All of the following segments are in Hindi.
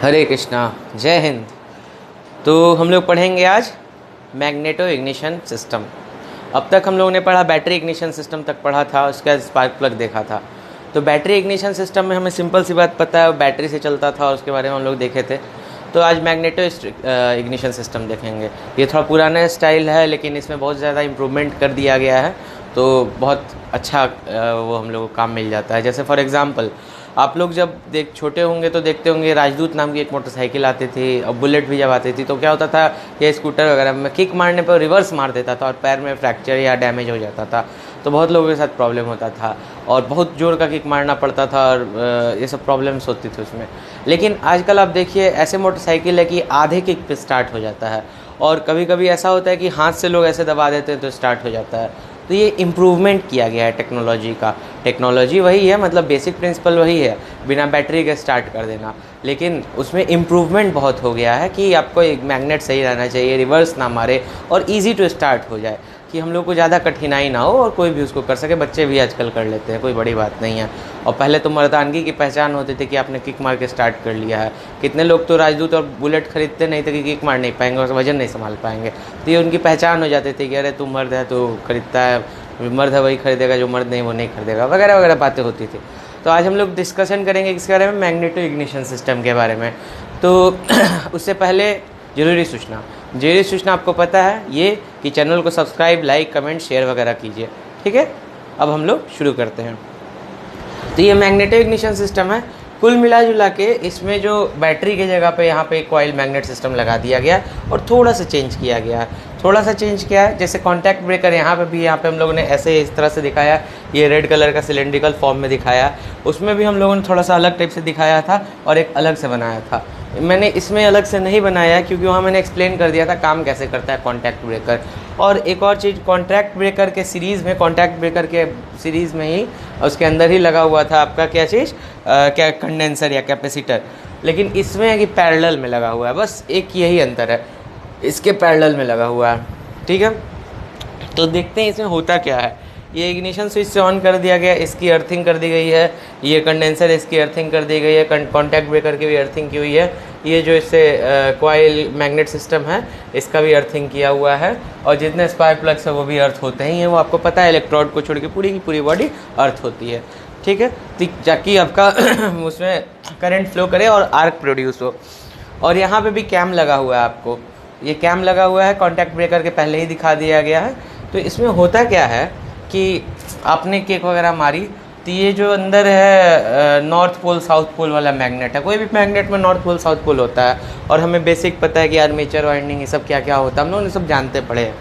हरे कृष्णा, जय हिंद। तो हम लोग पढ़ेंगे आज मैग्नेटो इग्निशन सिस्टम। अब तक हम लोगों ने पढ़ा बैटरी इग्निशन सिस्टम तक पढ़ा था, उसके बाद स्पार्क प्लग देखा था। तो बैटरी इग्निशन सिस्टम में हमें सिंपल सी बात पता है, वो बैटरी से चलता था और उसके बारे में हम लोग देखे थे। तो आज मैग्नेटो इग्निशन सिस्टम देखेंगे। ये थोड़ा पुराना स्टाइल है, लेकिन इसमें बहुत ज़्यादा इम्प्रूवमेंट कर दिया गया है, तो बहुत अच्छा वो हम लोग को काम मिल जाता है। जैसे फॉर एग्ज़ाम्पल, आप लोग जब छोटे होंगे तो देखते होंगे राजदूत नाम की एक मोटरसाइकिल आती थी, और बुलेट भी जब आती थी तो क्या होता था, ये स्कूटर वगैरह में किक मारने पर रिवर्स मार देता था और पैर में फ्रैक्चर या डैमेज हो जाता था। तो बहुत लोगों के साथ प्रॉब्लम होता था और बहुत ज़ोर का किक मारना पड़ता था और ये सब प्रॉब्लम्स होती थी उसमें। लेकिन आजकल आप देखिए ऐसे मोटरसाइकिल है कि आधे किक पे स्टार्ट हो जाता है, और कभी कभी ऐसा होता है कि हाथ से लोग ऐसे दबा देते हैं तो स्टार्ट हो जाता है। तो ये इम्प्रूवमेंट किया गया है टेक्नोलॉजी का। टेक्नोलॉजी वही है, मतलब बेसिक प्रिंसिपल वही है, बिना बैटरी के स्टार्ट कर देना। लेकिन उसमें इम्प्रूवमेंट बहुत हो गया है कि आपको एक मैग्नेट सही रहना चाहिए, रिवर्स ना मारे और इजी टू स्टार्ट हो जाए, कि हम लोग को ज़्यादा कठिनाई ना हो और कोई भी उसको कर सके। बच्चे भी आजकल कर लेते हैं, कोई बड़ी बात नहीं है। और पहले तो मर्दानगी की पहचान होती थी कि आपने किक मार के स्टार्ट कर लिया है। कितने लोग तो राजदूत और बुलेट खरीदते नहीं थे कि किक मार नहीं पाएंगे और वजन नहीं संभाल पाएंगे, तो ये उनकी पहचान हो जाती थी कि अरे तू मर्द है तो खरीदता है, मर्द है वही खरीदेगा, जो मर्द नहीं वो नहीं खरीदेगा, वगैरह वगैरह बातें होती थी। तो आज हम लोग डिस्कशन करेंगे इसके बारे में, मैग्नेटो इग्निशन सिस्टम के बारे में। तो उससे पहले जरूरी सूचना आपको पता है ये कि चैनल को सब्सक्राइब, लाइक, कमेंट, शेयर वगैरह कीजिए, ठीक है। अब हम लोग शुरू करते हैं। तो ये मैग्नेटो इग्निशन सिस्टम है। कुल मिला जुला के इसमें जो बैटरी की जगह पे यहाँ पे कॉइल मैग्नेट सिस्टम लगा दिया गया और थोड़ा सा चेंज किया गया है। जैसे कॉन्टैक्ट ब्रेकर यहाँ पे हम लोगों ने ऐसे इस तरह से दिखाया, ये रेड कलर का सिलेंड्रिकल फॉर्म में दिखाया। उसमें भी हम लोगों ने थोड़ा सा अलग टाइप से दिखाया था और एक अलग से बनाया था। मैंने इसमें अलग से नहीं बनाया क्योंकि वहाँ मैंने एक्सप्लेन कर दिया था काम कैसे करता है कॉन्टैक्ट ब्रेकर। और एक और चीज़, कॉन्टैक्ट ब्रेकर के सीरीज़ में ही उसके अंदर ही लगा हुआ था आपका क्या चीज़, क्या कंडेंसर या कैपेसिटर। लेकिन इसमें है कि पैरेलल में लगा हुआ है, बस एक यही अंतर है, इसके पैरेलल में लगा हुआ है, ठीक है। तो देखते हैं इसमें होता क्या है। ये इग्निशन स्विच से ऑन कर दिया गया, इसकी अर्थिंग कर दी गई है। ये कंडेंसर, इसकी अर्थिंग कर दी गई है। कॉन्टैक्ट ब्रेकर की भी अर्थिंग की हुई है। ये जो इससे कॉइल मैग्नेट सिस्टम है, इसका भी अर्थिंग किया हुआ है। और जितने स्पार्क प्लग्स है वो भी अर्थ होते ही हैं, वो आपको पता है। इलेक्ट्रोड को छोड़ के पूरी की पूरी बॉडी अर्थ होती है, ठीक है, ताकि आपका उसमें करंट फ्लो करे और आर्क प्रोड्यूस हो। और यहाँ पे भी कैम लगा हुआ है, आपको ये कैम लगा हुआ है, कॉन्टैक्ट ब्रेकर के पहले ही दिखा दिया गया है। तो इसमें होता क्या है कि आपने किक वगैरह मारी, तो ये जो अंदर है नॉर्थ पोल साउथ पोल वाला मैग्नेट है। कोई भी मैग्नेट में नॉर्थ पोल साउथ पोल होता है, और हमें बेसिक पता है कि आर्मेचर वाइंडिंग ये सब क्या क्या होता है, हम लोग ये सब जानते पड़े हैं।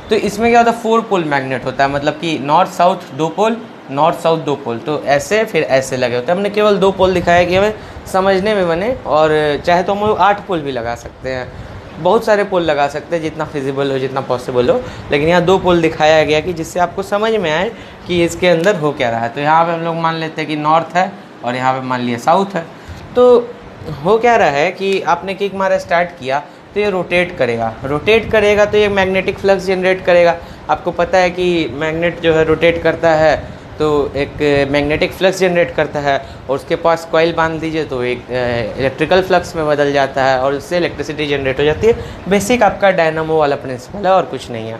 तो इसमें क्या होता है, 4 पोल मैग्नेट होता है, मतलब कि नॉर्थ साउथ 2 पोल, नॉर्थ साउथ 2 पोल, तो ऐसे फिर ऐसे लगे होते हैं। हमने केवल 2 पोल दिखाया कि हमें समझने में बने, और चाहे तो हम लोग 8 पोल भी लगा सकते हैं, बहुत सारे पोल लगा सकते हैं, जितना फिजिबल हो, जितना पॉसिबल हो। लेकिन यहाँ 2 पोल दिखाया गया कि जिससे आपको समझ में आए कि इसके अंदर हो क्या रहा है। तो यहाँ पे हम लोग मान लेते हैं कि नॉर्थ है और यहाँ पे मान लिया साउथ है। तो हो क्या रहा है कि आपने किक मारा स्टार्ट किया तो ये रोटेट करेगा तो ये मैग्नेटिक फ्लक्स जनरेट करेगा। आपको पता है कि मैग्नेट जो है रोटेट करता है तो एक मैग्नेटिक फ्लक्स जनरेट करता है, और उसके पास कॉइल बांध दीजिए तो एक इलेक्ट्रिकल फ्लक्स में बदल जाता है और उससे इलेक्ट्रिसिटी जनरेट हो जाती है। बेसिक आपका डायनामो वाला प्रिंसिपल है और कुछ नहीं है।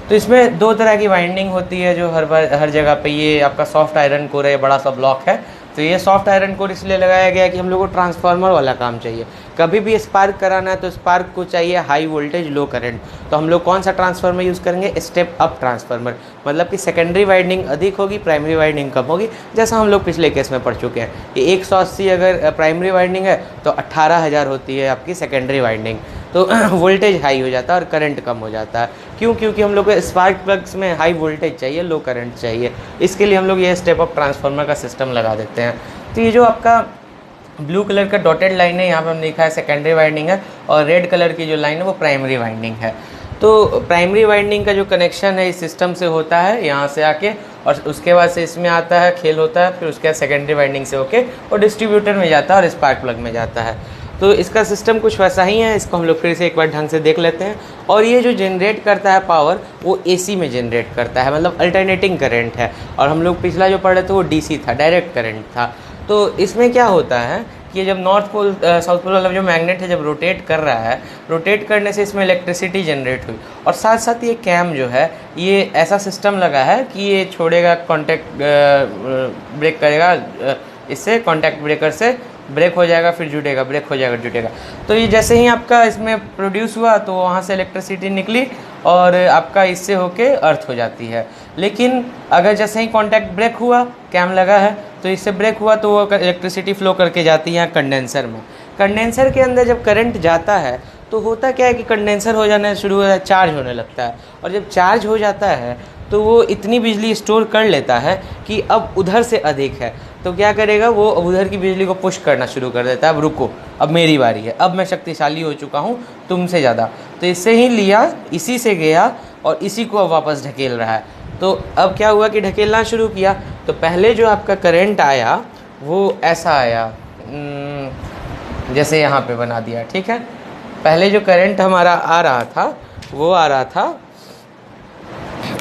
तो इसमें 2 तरह की वाइंडिंग होती है जो हर जगह पे, ये आपका सॉफ्ट आयरन कोर है, बड़ा सा ब्लॉक है। तो ये सॉफ्ट आयरन कोर इसलिए लगाया गया कि हम लोग को ट्रांसफार्मर वाला काम चाहिए। कभी भी स्पार्क कराना है तो स्पार्क को चाहिए हाई वोल्टेज लो करंट। तो हम लोग कौन सा ट्रांसफार्मर यूज़ करेंगे, स्टेप अप ट्रांसफार्मर, मतलब कि सेकेंडरी वाइंडिंग अधिक होगी, प्राइमरी वाइंडिंग कम होगी। जैसा हम लोग पिछले केस में पढ़ चुके हैं कि 180 अगर प्राइमरी वाइंडिंग है तो 18,000 होती है आपकी सेकेंडरी वाइंडिंग। तो वोल्टेज हाई हो जाता है और करंट कम हो जाता है। क्योंकि हम लोग को स्पार्क प्लग्स में हाई वोल्टेज चाहिए, लो करंट चाहिए, इसके लिए हम लोग ये स्टेप अप ट्रांसफार्मर का सिस्टम लगा देते हैं। तो ये जो आपका ब्लू कलर का डॉटेड लाइन है, यहाँ पे हमने लिखा है सेकेंडरी वाइंडिंग है, और रेड कलर की जो लाइन है वो प्राइमरी वाइंडिंग है। तो प्राइमरी वाइंडिंग का जो कनेक्शन है इस सिस्टम से होता है यहाँ से आके, और उसके बाद से इसमें आता है, खेल होता है, फिर उसके बाद सेकेंडरी वाइंडिंग से होके और डिस्ट्रीब्यूटर में जाता है और स्पार्क प्लग में जाता है। तो इसका सिस्टम कुछ वैसा ही है, इसको हम लोग फिर से एक बार ढंग से देख लेते हैं। और ये जो जनरेट करता है पावर, वो एसी में जनरेट करता है, मतलब अल्टरनेटिंग करंट है। और हम लोग पिछला जो पढ़ रहे थे वो डीसी था, डायरेक्ट करंट था। तो इसमें क्या होता है कि ये जब नॉर्थ पोल साउथ पोल वाला जो मैग्नेट है जब रोटेट कर रहा है, रोटेट करने से इसमें इलेक्ट्रिसिटी जनरेट हुई, और साथ साथ ये कैम जो है ये ऐसा सिस्टम लगा है कि ये छोड़ेगा कॉन्टैक्ट ब्रेक करेगा, इससे कॉन्टैक्ट ब्रेकर से ब्रेक हो जाएगा फिर जुटेगा, ब्रेक हो जाएगा जुटेगा। तो ये जैसे ही आपका इसमें प्रोड्यूस हुआ तो वहाँ से इलेक्ट्रिसिटी निकली और आपका इससे होके अर्थ हो जाती है। लेकिन अगर जैसे ही कॉन्टैक्ट ब्रेक हुआ, कैम लगा है तो इससे ब्रेक हुआ तो वो इलेक्ट्रिसिटी फ्लो करके जाती है यहाँ कंडेंसर में। कंडेंसर के अंदर जब करंट जाता है तो होता क्या है कि कंडेंसर हो जाना शुरू हो जाता है, चार्ज होने लगता है, और जब चार्ज हो जाता है तो वो इतनी बिजली स्टोर कर लेता है कि अब उधर से अधिक है, तो क्या करेगा वो उधर की बिजली को पुश करना शुरू कर देता है, अब रुको अब मेरी बारी है, अब मैं शक्तिशाली हो चुका हूँ तुमसे ज़्यादा। तो इससे ही लिया, इसी से गया और इसी को अब वापस ढकेल रहा है। तो अब क्या हुआ कि ढकेलना शुरू किया, तो पहले जो आपका करंट आया वो ऐसा आया, जैसे यहाँ पे बना दिया, ठीक है। पहले जो करंट हमारा आ रहा था वो आ रहा था,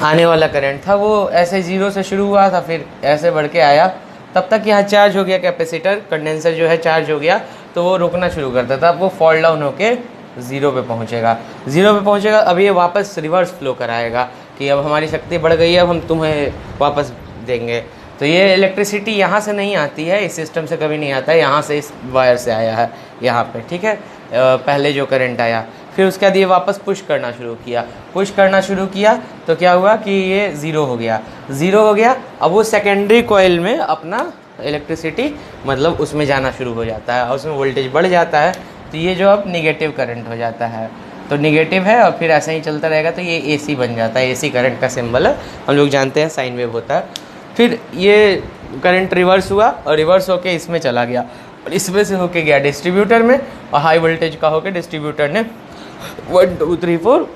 आने वाला करंट था वो ऐसे 0 से शुरू हुआ था, फिर ऐसे बढ़ के आया, तब तक यहाँ चार्ज हो गया कैपेसिटर, कंडेंसर जो है चार्ज हो गया, तो वो रुकना शुरू करता था, अब वो फॉल डाउन होके 0 पे पहुँचेगा, 0 पे पहुँचेगा। अब ये वापस रिवर्स फ्लो कराएगा कि अब हमारी शक्ति बढ़ गई है, अब हम तुम्हें वापस देंगे। तो ये इलेक्ट्रिसिटी यहाँ से नहीं आती है, इस सिस्टम से कभी नहीं आता है, यहाँ से इस वायर से आया है यहाँ पे, ठीक है। पहले जो करंट आया, फिर उसके बाद ये वापस पुश करना शुरू किया, पुश करना शुरू किया तो क्या हुआ कि ये 0 हो गया, 0 हो गया। अब वो सेकेंडरी कॉइल में अपना इलेक्ट्रिसिटी मतलब उसमें जाना शुरू हो जाता है और उसमें वोल्टेज बढ़ जाता है, तो ये जो अब निगेटिव करंट हो जाता है, तो निगेटिव है और फिर ऐसा ही चलता रहेगा, तो ये AC बन जाता है, AC करंट का सिंबल है, हम लोग जानते हैं साइन वेव होता है। फिर ये करंट रिवर्स हुआ और रिवर्स होके इसमें चला गया और इसमें से होके गया डिस्ट्रीब्यूटर में, और हाई वोल्टेज का होके डिस्ट्रीब्यूटर ने 1 2 3 4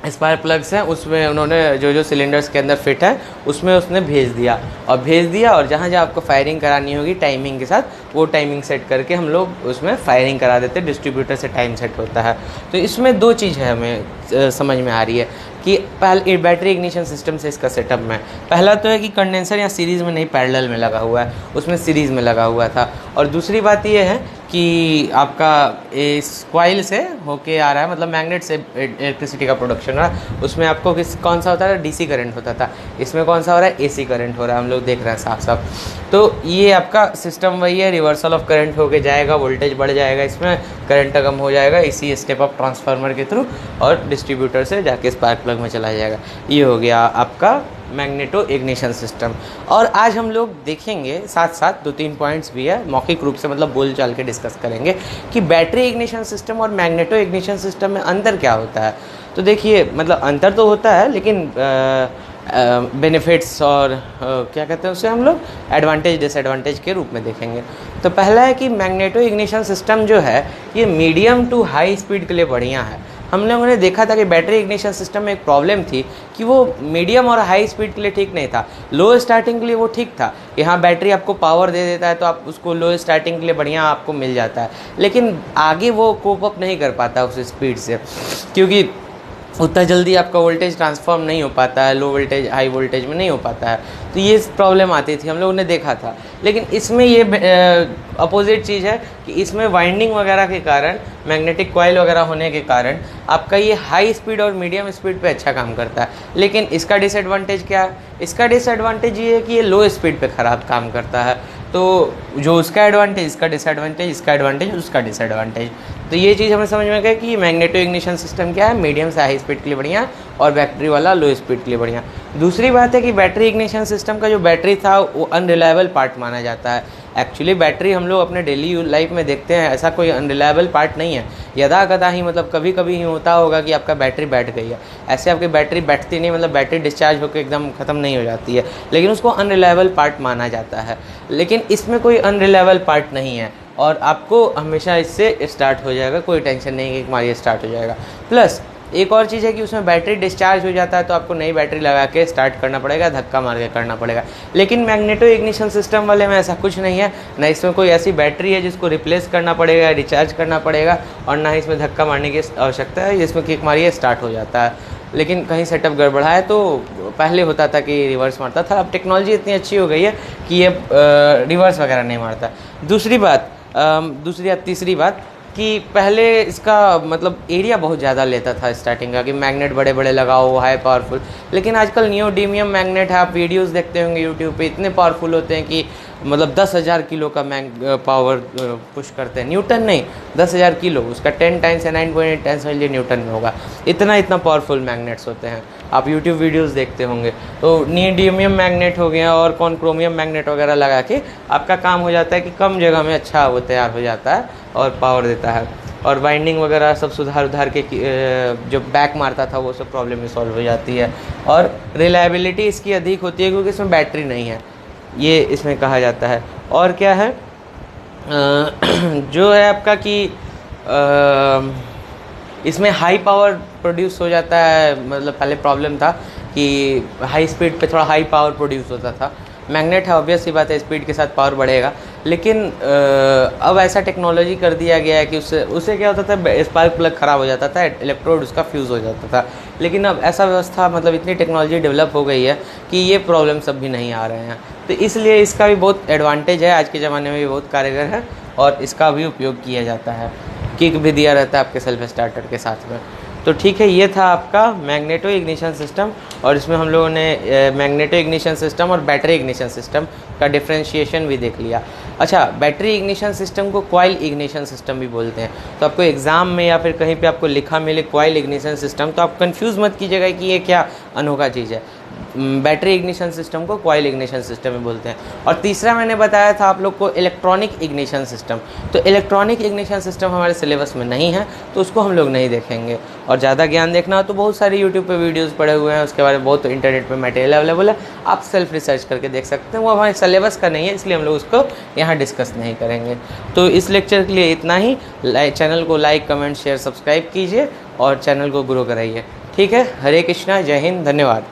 स्पार्क प्लग्स हैं उसमें उन्होंने जो जो सिलेंडर्स के अंदर फिट है उसमें उसने भेज दिया, और जहाँ जहाँ आपको फायरिंग करानी होगी टाइमिंग के साथ वो टाइमिंग सेट करके हम लोग उसमें फायरिंग करा देते, डिस्ट्रीब्यूटर से टाइम सेट होता है। तो इसमें 2 चीज़ है हमें समझ में आ रही है कि पहले बैटरी इग्निशन सिस्टम से इसका सेटअप में पहला तो है कि कंडेंसर यहाँ सीरीज़ में नहीं पैरेलल में लगा हुआ है, उसमें सीरीज़ में लगा हुआ था। और दूसरी बात ये है कि आपका इस कॉइल से होके आ रहा है, मतलब मैग्नेट से इलेक्ट्रिसिटी का प्रोडक्शन हो रहा है, उसमें आपको कौन सा होता था, DC करंट होता था, इसमें कौन सा हो रहा है, AC करंट हो रहा है, हम लोग देख रहे हैं साफ साफ। तो ये आपका सिस्टम वही है, रिवर्सल ऑफ करंट होके जाएगा, वोल्टेज बढ़ जाएगा, इसमें करंट कम हो जाएगा इसी स्टेप अप ट्रांसफार्मर के थ्रू, और डिस्ट्रीब्यूटर से जाके स्पार्क प्लग में चला जाएगा। ये हो गया आपका मैग्नेटो इग्निशन सिस्टम। और आज हम लोग देखेंगे साथ साथ 2-3 पॉइंट्स भी है, मौखिक रूप से मतलब बोल चाल के डिस्कस करेंगे कि बैटरी इग्निशन सिस्टम और मैग्नेटो इग्निशन सिस्टम में अंतर क्या होता है। तो देखिए मतलब अंतर तो होता है, लेकिन बेनिफिट्स और क्या कहते हैं उसे हम लोग एडवांटेज डिसएडवांटेज के रूप में देखेंगे। तो पहला है कि मैग्नेटो इग्निशन सिस्टम जो है ये मीडियम टू हाई स्पीड के लिए बढ़िया है। हम लोगों ने देखा था कि बैटरी इग्निशन सिस्टम में एक प्रॉब्लम थी कि वो मीडियम और हाई स्पीड के लिए ठीक नहीं था, लो स्टार्टिंग के लिए वो ठीक था, यहाँ बैटरी आपको पावर दे देता है तो आप उसको लो स्टार्टिंग के लिए बढ़िया आपको मिल जाता है, लेकिन आगे वो कोप अप नहीं कर पाता उस स्पीड से, क्योंकि उतना जल्दी आपका वोल्टेज ट्रांसफॉर्म नहीं हो पाता है, लो वोल्टेज हाई वोल्टेज में नहीं हो पाता है। तो ये प्रॉब्लम आती थी, हम लोगों ने देखा था। लेकिन इसमें ये अपोजिट चीज़ है कि इसमें वाइंडिंग वगैरह के कारण, मैग्नेटिक कॉइल वगैरह होने के कारण आपका ये हाई स्पीड और मीडियम स्पीड पे अच्छा काम करता है। लेकिन इसका डिसएडवांटेज क्या है, इसका डिसएडवांटेज ये है कि ये लो स्पीड पे ख़राब काम करता है। तो जो उसका एडवांटेज इसका डिसएडवांटेज, इसका एडवांटेज उसका डिसएडवांटेज। तो ये चीज़ हमें समझ में गई कि मैग्नेटो इग्निशन सिस्टम क्या है, मीडियम से हाई स्पीड के लिए बढ़िया और बैटरी वाला लो स्पीड के लिए बढ़िया। दूसरी बात है कि बैटरी इग्निशन सिस्टम का जो बैटरी था वो अनरिलायबल पार्ट माना जाता है। एक्चुअली बैटरी हम लोग अपने डेली लाइफ में देखते हैं, ऐसा कोई अनरिलायबल पार्ट नहीं है, यदा कदा ही मतलब कभी कभी ही होता होगा कि आपका बैटरी बैठ गई है, ऐसे आपकी बैटरी बैठती नहीं, मतलब बैटरी डिस्चार्ज होकर एकदम ख़त्म नहीं हो जाती है, लेकिन उसको अनरिलायबल पार्ट माना जाता है। लेकिन इसमें कोई अनरिलायबल पार्ट नहीं है और आपको हमेशा इससे स्टार्ट हो जाएगा, कोई टेंशन नहीं है कि हमारी स्टार्ट हो जाएगा। प्लस एक और चीज़ है कि उसमें बैटरी डिस्चार्ज हो जाता है तो आपको नई बैटरी लगा के स्टार्ट करना पड़ेगा, धक्का मार के करना पड़ेगा। लेकिन मैग्नेटो इग्निशन सिस्टम वाले में ऐसा कुछ नहीं है, ना इसमें कोई ऐसी बैटरी है जिसको रिप्लेस करना पड़ेगा, रिचार्ज करना पड़ेगा, और ना ही इसमें धक्का मारने की आवश्यकता है, जिसमें किक मारिए स्टार्ट हो जाता है। लेकिन कहीं सेटअप गड़बड़ा है तो पहले होता था कि रिवर्स मारता था, अब टेक्नोलॉजी इतनी अच्छी हो गई है कि ये रिवर्स वगैरह नहीं मारता। दूसरी बात, दूसरी या तीसरी बात कि पहले इसका मतलब एरिया बहुत ज़्यादा लेता था स्टार्टिंग का, कि मैग्नेट बड़े बड़े लगाओ हाई पावरफुल। लेकिन आजकल नियोडीमियम मैग्नेट है, आप वीडियोस देखते होंगे यूट्यूब पे, इतने पावरफुल होते हैं कि मतलब 10,000 किलो का पावर पुश करते हैं। न्यूटन नहीं, 10,000 किलो, उसका 10 टाइम्स या 9.8 टाइम्स वाले न्यूटन में होगा। इतना पावरफुल मैग्नेट्स होते हैं, आप यूट्यूब वीडियोस देखते होंगे। तो नियोडीमियम मैग्नेट हो गया और कॉन्क्रोमियम मैग्नेट वगैरह लगा के आपका काम हो जाता है कि कम जगह में अच्छा वो तैयार हो जाता है और पावर देता है। और बाइंडिंग वगैरह सब सुधार उधार के जो बैक मारता था वो सब प्रॉब्लम भी सॉल्व हो जाती है। और रिलायबिलिटी इसकी अधिक होती है क्योंकि इसमें बैटरी नहीं है, ये इसमें कहा जाता है। और क्या है जो है आपका कि इसमें हाई पावर प्रोड्यूस हो जाता है। मतलब पहले प्रॉब्लम था कि हाई स्पीड पे थोड़ा हाई पावर प्रोड्यूस होता था। मैग्नेट है, ऑब्वियस सी बात है, स्पीड के साथ पावर बढ़ेगा। लेकिन अब ऐसा टेक्नोलॉजी कर दिया गया है कि उससे क्या होता था, स्पार्क प्लग ख़राब हो जाता था, इलेक्ट्रोड उसका फ्यूज़ हो जाता था। लेकिन अब ऐसा व्यवस्था, मतलब इतनी टेक्नोलॉजी डेवलप हो गई है कि ये प्रॉब्लम सब भी नहीं आ रहे हैं। तो इसलिए इसका भी बहुत एडवांटेज है, आज के ज़माने में भी बहुत कारगर है और इसका भी उपयोग किया जाता है। किक भी दिया रहता है आपके सेल्फ स्टार्टर के साथ में। तो ठीक है, ये था आपका मैग्नेटो इग्निशन सिस्टम, और इसमें हम लोगों ने मैग्नेटो इग्निशन सिस्टम और बैटरी इग्निशन सिस्टम का डिफरेंशिएशन भी देख लिया। अच्छा, बैटरी इग्निशन सिस्टम को कॉइल इग्निशन सिस्टम भी बोलते हैं। तो आपको एग्ज़ाम में या फिर कहीं पे आपको लिखा मिले कॉइल इग्निशन सिस्टम, तो आप कंफ्यूज मत कीजिएगा कि ये क्या अनोखा चीज़ है। बैटरी इग्निशन सिस्टम को कॉइल इग्निशन सिस्टम में बोलते हैं। और तीसरा मैंने बताया था आप लोग को इलेक्ट्रॉनिक इग्निशन सिस्टम। तो इलेक्ट्रॉनिक इग्निशन सिस्टम हमारे सिलेबस में नहीं है, तो उसको हम लोग नहीं देखेंगे। और ज़्यादा ज्ञान देखना हो तो बहुत सारे यूट्यूब पे वीडियोस पड़े हुए हैं, उसके बारे में बहुत इंटरनेट पे मटेरियल अवेलेबल है, आप सेल्फ रिसर्च करके देख सकते हैं। वो हमारे सिलेबस का नहीं है, इसलिए हम लोग उसको यहाँ डिस्कस नहीं करेंगे। तो इस लेक्चर के लिए इतना ही। चैनल को लाइक, कमेंट, शेयर, सब्सक्राइब कीजिए और चैनल को ग्रो कराइए। ठीक है, हरे कृष्णा, जय हिंद, धन्यवाद।